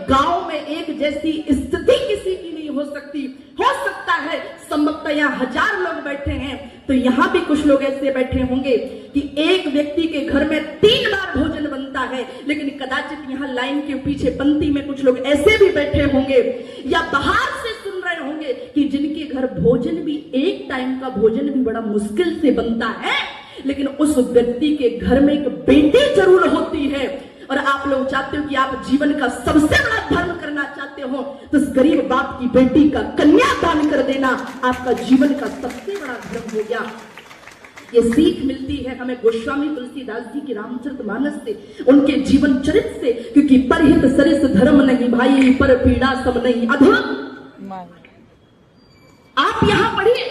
गांव में एक जैसी स्थिति किसी की नहीं हो सकती। हो सकता है संभवतः यहाँ 1000 लोग बैठे हैं तो यहाँ भी कुछ लोग ऐसे बैठे होंगे कि एक व्यक्ति के घर में 3 बार भोजन बनता है, लेकिन कदाचित यहाँ लाइन के पीछे पंक्ति में कुछ लोग ऐसे भी बैठे होंगे या बाहर से सुन रहे होंगे कि जिनके घर भोजन भी एक टाइम का भोजन भी बड़ा मुश्किल से बनता है, लेकिन उस व्यक्ति के घर में एक बेटी जरूर होती है। और आप लोग चाहते हो कि आप जीवन का सबसे बड़ा धर्म करना चाहते हो तो उस गरीब बाप की बेटी का कन्यादान कर देना आपका जीवन का सबसे बड़ा धर्म हो गया। ये सीख मिलती है हमें गोस्वामी तुलसीदास जी की रामचरितमानस से, उनके जीवन चरित्र से, क्योंकि परहित सरिस धर्म नहीं भाई, पर पीड़ा सब नहीं अधम। आप यहां पढ़िए,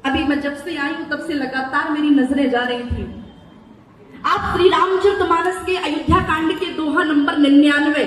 अभी मैं जब से आई हूं तब से लगातार मेरी नजरें जा रही थी। आप श्री रामचरितमानस के अयोध्या कांड के दोहा नंबर 99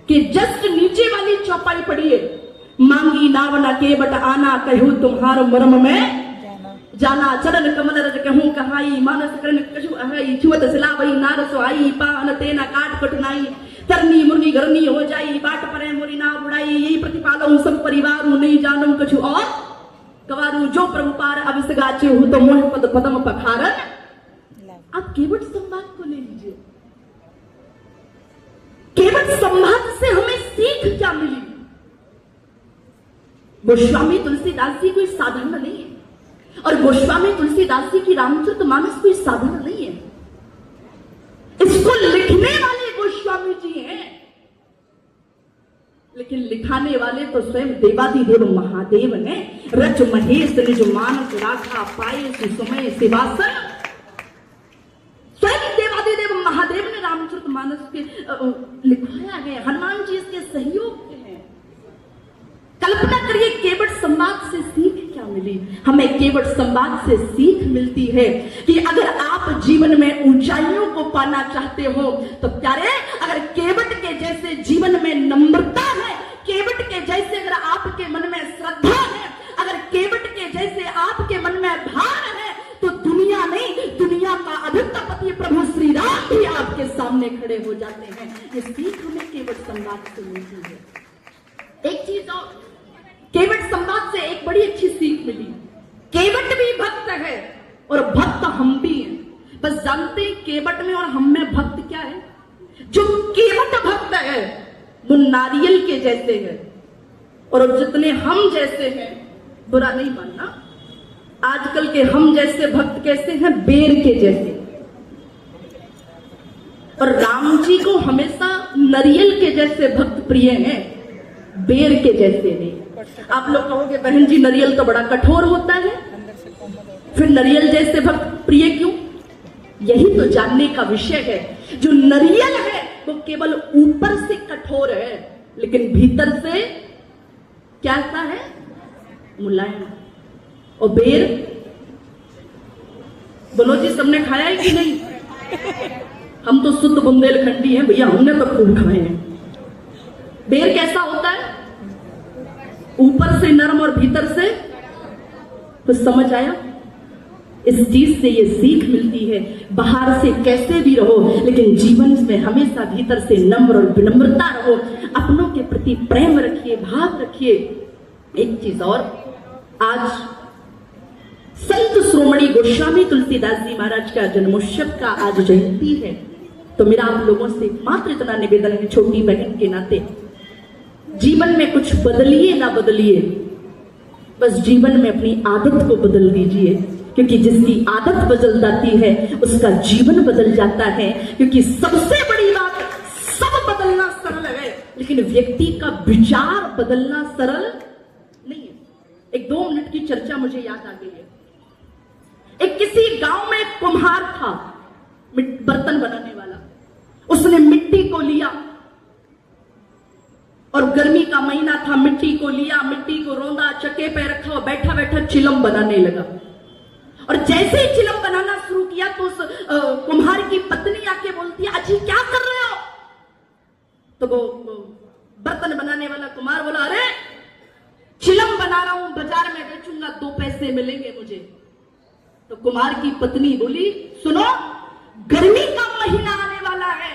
के जस्ट नीचे वाली चौपाई पढ़िए। मांगी नाव न केवट आना, कहूं तुम्हारो मर्म में जाना, चरण कमल रज कहूं कहाई, मानस करण कछु अहई, छुअत सिलावई नार सोहाई, पान तेना काट कटनाई, तरनी मुरनी गरनी हो जाई, बाट परे मोरी नाव उड़ाई, यही प्रतिपालो सब परिवार नहीं जानू कछु और कवारू, जो प्रभु पार अविस गाचे हूं तो मोह पद पदम पखारन। आप केवट संवाद को ले लीजिए, केवट संवाद से हमें सीख क्या मिली? गोस्वामी तुलसीदास जी कोई साधारण नहीं है और गोस्वामी तुलसीदास जी की रामचरितमानस कोई साधारण नहीं है। इसको लिखने वाले गोस्वामी जी हैं, लेकिन लिखाने वाले तो स्वयं देवादिदेव महादेव ने। रच महेश निज मानस राखा, पाए सुसमय शिवासन। स्वयं देवादिदेव महादेव ने रामचरितमानस के लिखवाया है, हनुमान जी इसके सहयोग के हैं। कल्पना करिए केवट संवाद से सीख क्या मिली? हमें केवट संवाद से सीख मिलती है कि अगर आप जीवन में ऊंचाइयों को पाना चाहते हो तो प्यारे, अगर केवट के जैसे जीवन में नम्रता है, केवट के जैसे अगर आपके मन में श्रद्धा है, अगर केवट के जैसे आपके मन में भार है, तो दुनिया नहीं, दुनिया का अधिपति प्रभु श्री राम भी आपके सामने खड़े हो जाते हैं। ये सीख हमें केवट संवाद से मिलती है। एक चीज और, केवट संवाद से एक बड़ी अच्छी सीख मिली। केवट भी भक्त है और भक्त हम भी हैं। बस जानते हैं केवट में और हम में भक्त क्या है? जो केवट भक्त है वो नारियल के जैसे है और जितने हम जैसे हैं, बुरा नहीं मानना, आजकल के हम जैसे भक्त कैसे हैं? बेर के जैसे। और राम जी को हमेशा नारियल के जैसे भक्त प्रिय हैं, बेर के जैसे नहीं। आप लोग कहोगे बहन जी नारियल तो बड़ा कठोर होता है, फिर नारियल जैसे भक्त प्रिय क्यों? यही तो जानने का विषय है। जो नारियल है वो केवल ऊपर से कठोर है, लेकिन भीतर से कैसा है? मुलायम। और बेर, बोलो जी सबने खाया है कि नहीं? हम तो शुद्ध बुंदेलखंडी हैं भैया, हमने तो खूब खाए हैं। बेर कैसा होता है? ऊपर से नरम और भीतर से, तो समझ आया? इस चीज से ये सीख मिलती है, बाहर से कैसे भी रहो लेकिन जीवन में हमेशा भीतर से नम्र और विनम्रता रहो, अपनों के प्रति प्रेम रखिए, भाव रखिए। एक चीज और, आज संत श्रोमणी गोस्वामी तुलसीदास जी महाराज का जन्मोत्सव का आज जयंती है, तो मेरा आप लोगों से मात्र इतना निवेदन है, छोटी बहन के नाते, जीवन में कुछ बदलिए ना बदलिए, बस जीवन में अपनी आदत को बदल दीजिए, क्योंकि जिसकी आदत बदल जाती है उसका जीवन बदल जाता है। क्योंकि सबसे बड़ी बात, सब बदलना सरल है लेकिन व्यक्ति का विचार बदलना सरल नहीं है। एक 2 मिनट की चर्चा मुझे याद आ गई है। एक किसी गांव में एक कुम्हार था, बर्तन बनाने वाला। उसने मिट्टी को लिया और गर्मी का महीना था, मिट्टी को लिया, मिट्टी को रौंदा, चक्के पे रखा और बैठा बैठा चिलम बनाने लगा। और जैसे ही चिलम बनाना शुरू किया तो उस कुम्हार की पत्नी आके बोलती है, अजी क्या कर रहे हो? तो वो बर्तन बनाने वाला कुम्हार बोला, अरे चिलम बना रहा हूं, बाजार में बेचूंगा, 2 पैसे मिलेंगे मुझे। तो कुम्हार की पत्नी बोली, सुनो, गर्मी का महीना आने वाला है,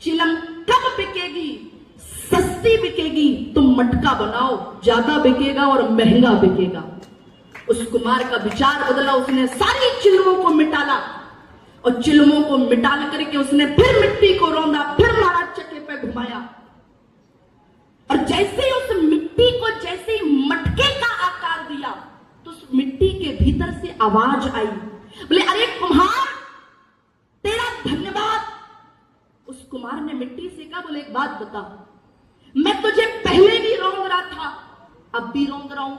चिलम कब बिकेगी मटका बनाओ, ज्यादा बिकेगा और महंगा बिकेगा। उस कुम्हार का विचार बदला, उसने सारी चिलमों को मिटाला और चिलमों को मिटाल करके उसने फिर मिट्टी को रौंदा, फिर महाराज चक्के पे घुमाया और जैसे ही उस मिट्टी को जैसे ही मटके का आकार दिया तो उस मिट्टी के भीतर से आवाज आई, बोले अरे कुम्हार तेरा धन्यवाद। उस कुम्हार ने मिट्टी से कहा, बोले एक बात बता, मैं तुझे पहले भी रौंद रहा था, अब भी रौंद रहा हूं,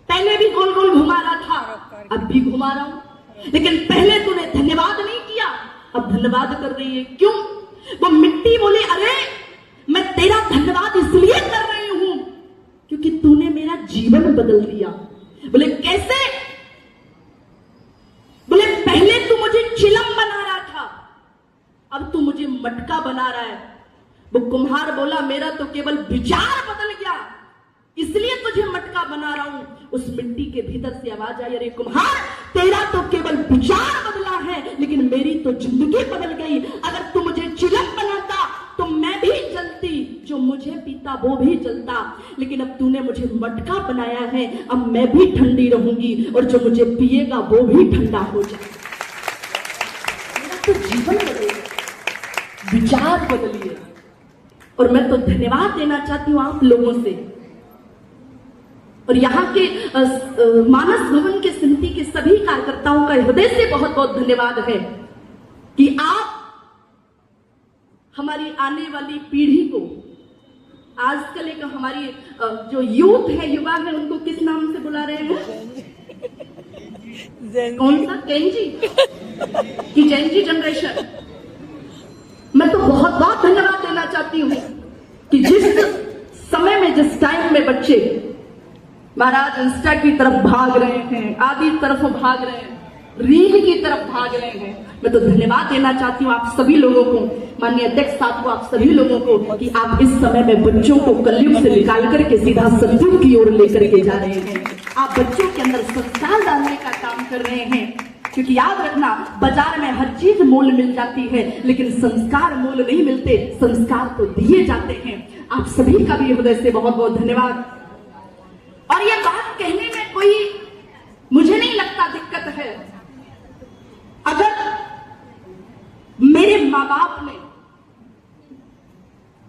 पहले भी गोल गोल घुमा रहा था, अब भी घुमा रहा हूं, लेकिन पहले तूने धन्यवाद नहीं किया, अब धन्यवाद कर रही है, क्यों? वो मिट्टी बोली, अरे मैं तेरा धन्यवाद इसलिए कर रही हूं क्योंकि तूने मेरा जीवन बदल दिया। बोले कैसे? बोले पहले तू मुझे चिलम बना रहा था, अब तू मुझे मटका बना रहा है। वो कुम्हार बोला, मेरा तो केवल विचार बदल गया, इसलिए तुझे मटका बना रहा हूं। उस मिट्टी के भीतर से आवाज आई, अरे कुम्हार तेरा तो केवल विचार बदला है, लेकिन मेरी तो जिंदगी बदल गई। अगर तू मुझे चिलम बनाता तो मैं भी जलती, जो मुझे पीता वो भी जलता, लेकिन अब तूने मुझे मटका बनाया है, अब मैं भी ठंडी रहूंगी और जो मुझे पिएगा वो भी ठंडा हो जाएगा। मेरा तो जीवन बदले, विचार बदलिए। और मैं तो धन्यवाद देना चाहती हूं आप लोगों से और यहाँ के मानस भवन के समिति के सभी कार्यकर्ताओं का हृदय से बहुत बहुत धन्यवाद है कि आप हमारी आने वाली पीढ़ी को, आजकल एक हमारी जो यूथ है, युवा है, उनको किस नाम से बुला रहे हैं? कौन सा? जेनजी की जेनजी जनरेशन। मैं तो बहुत बहुत धन्यवाद देना चाहती हूं कि जिस समय में, जिस टाइम में बच्चे महाराज इंस्टा की तरफ भाग रहे हैं, आदि तरफ भाग रहे हैं, रील की तरफ भाग रहे हैं, मैं तो धन्यवाद देना चाहती हूँ आप सभी लोगों को, माननीय अध्यक्ष साहब को, आप सभी लोगों को कि आप इस समय में बच्चों को कलयुग से निकाल करके सीधा सतयुग की ओर लेकर के जा रहे हैं। आप बच्चों के अंदर संस्कार डालने का काम कर रहे हैं, क्योंकि याद रखना, बाजार में हर चीज मोल मिल जाती है, लेकिन संस्कार मोल नहीं मिलते, संस्कार तो दिए जाते हैं। आप सभी का भी हृदय से बहुत बहुत धन्यवाद। और ये बात कहने में कोई, मुझे नहीं लगता दिक्कत है। अगर मेरे माँ बाप ने,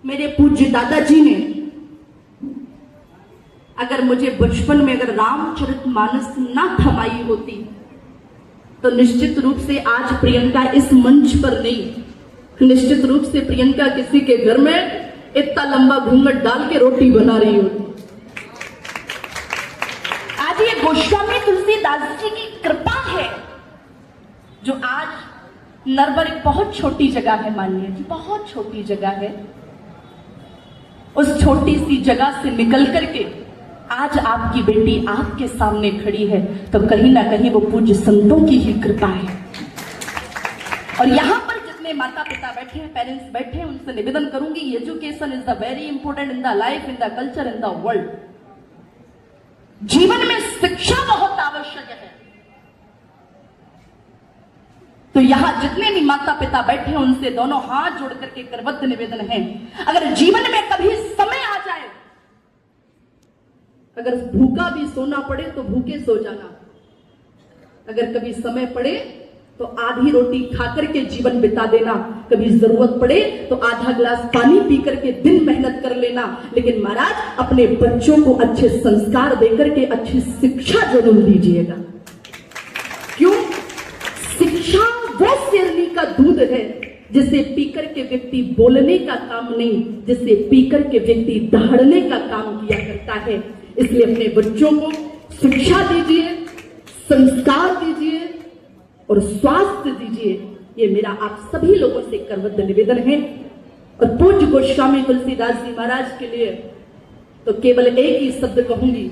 मेरे पूज्य दादाजी ने अगर मुझे बचपन में अगर रामचरितमानस ना थमाई होती तो निश्चित रूप से आज प्रियंका इस मंच पर नहीं, निश्चित रूप से प्रियंका किसी के घर में इतना लंबा घूंघट डाल के रोटी बना रही होती। आज ये गोस्वामी तुलसीदास जी की कृपा है जो आज नरवर एक बहुत छोटी जगह है, मानिए जी बहुत छोटी जगह है, उस छोटी सी जगह से निकल करके आज आपकी बेटी आपके सामने खड़ी है, तो कहीं ना कहीं वो पूज्य संतों की ही कृपा है। और यहाँ पर जितने माता पिता बैठे हैं, पेरेंट्स बैठे हैं, उनसे निवेदन करूंगी, education is the very important in the life, in the culture, in the world. जीवन में शिक्षा बहुत आवश्यक है। तो यहां जितने भी माता पिता बैठे हैं उनसे दोनों हाथ जोड़ करके करबद्ध निवेदन है, अगर जीवन में कभी समय आ जाए, अगर भूखा भी सोना पड़े तो भूखे सो जाना, अगर कभी समय पड़े तो आधी रोटी खाकर के जीवन बिता देना, कभी जरूरत पड़े तो आधा गिलास पानी पी करके दिन मेहनत कर लेना, लेकिन महाराज अपने बच्चों को अच्छे संस्कार देकर के अच्छी शिक्षा जरूर दीजिएगा। क्यों? शिक्षा वो शेरनी का दूध है जिसे पीकर के व्यक्ति बोलने का काम नहीं, जिसे पीकर के व्यक्ति दहाड़ने का काम किया करता है। इसलिए अपने बच्चों को शिक्षा दीजिए, संस्कार दीजिए और स्वास्थ्य दीजिए, ये मेरा आप सभी लोगों से करबद्ध निवेदन है। और पूज्य गोस्वामी तुलसीदास जी महाराज के लिए तो केवल एक ही शब्द कहूंगी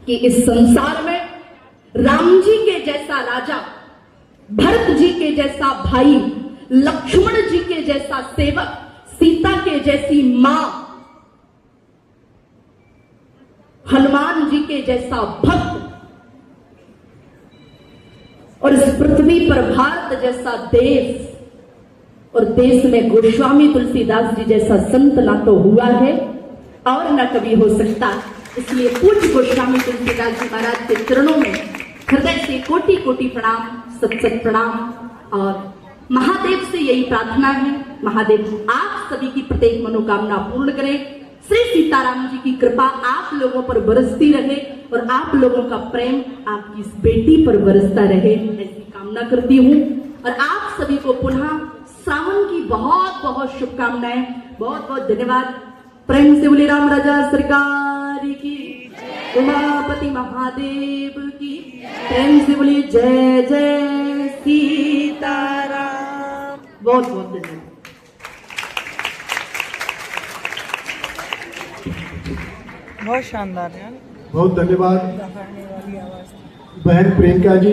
कि इस संसार में राम जी के जैसा राजा, भरत जी के जैसा भाई, लक्ष्मण जी के जैसा सेवक, सीता के जैसी मां, हनुमान जी के जैसा भक्त और इस पृथ्वी पर भारत जैसा देश और देश में गोस्वामी तुलसीदास जी जैसा संत ना तो हुआ है और न कभी हो सकता। इसलिए पूज्य गोस्वामी तुलसीदास जी महाराज के चरणों में हृदय से कोटि कोटि प्रणाम, सत सत प्रणाम। और महादेव से यही प्रार्थना है, महादेव आप सभी की प्रत्येक मनोकामना पूर्ण करें। श्री सीताराम जी की कृपा आप लोगों पर बरसती रहे और आप लोगों का प्रेम आपकी इस बेटी पर बरसता रहे, ऐसी कामना करती हूँ। और आप सभी को पुनः श्रावण की बहुत बहुत शुभकामनाएं, बहुत बहुत धन्यवाद। प्रेम से बोले राम राजा सरकार की, उमापति महादेव की, प्रेम से बोले जय जय सीताराम। बहुत बहुत धन्यवाद। बहुत शानदार यार, बहुत धन्यवाद बहन प्रियंका जी।